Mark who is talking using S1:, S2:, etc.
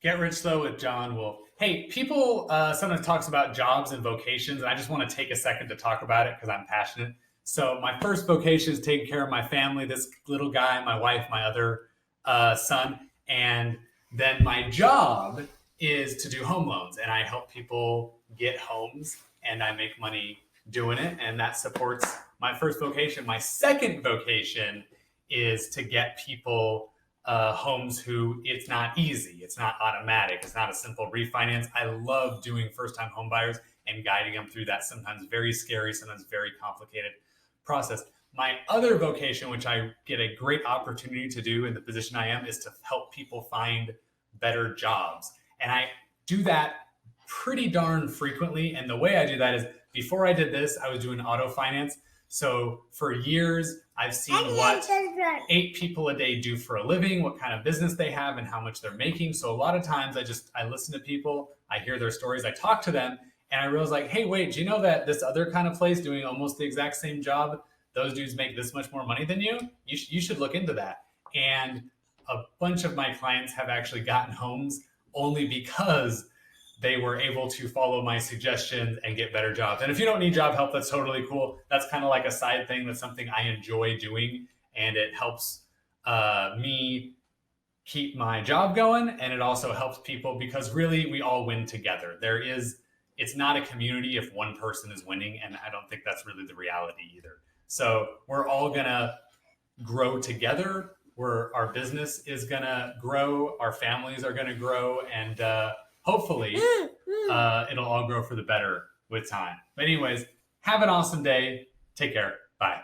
S1: Get Rich Though with John Wolf. Hey, people sometimes talks about jobs and vocations, and I just want to take a second to talk about it because I'm passionate. So my first vocation is taking care of my family, this little guy, my wife, my other son, and then my job is to do home loans, and I help people get homes, and I make money doing it, and that supports my first vocation. My second vocation is to get people homes who it's not easy, it's not automatic, it's not a simple refinance. I love doing first time home buyers and guiding them through that sometimes very scary, sometimes very complicated process. My other vocation, which I get a great opportunity to do in the position I am, is to help people find better jobs. And I do that pretty darn frequently. And the way I do that is before I did this, I was doing auto finance. So for years, I've seen what 8 people a day do for a living, what kind of business they have, and how much they're making. So a lot of times I listen to people, I hear their stories, I talk to them, and I realize like, hey, wait, do you know that this other kind of place doing almost the exact same job, those dudes make this much more money than you? You should look into that. And a bunch of my clients have actually gotten homes only because they were able to follow my suggestions and get better jobs. And if you don't need job help, that's totally cool. That's kind of like a side thing. That's something I enjoy doing. And it helps me keep my job going. And it also helps people because really we all win together. It's not a community if one person is winning. And I don't think that's really the reality either. So we're all going to grow together. Our business is going to grow. Our families are going to grow. And hopefully it'll all grow for the better with time. But anyways, have an awesome day. Take care. Bye.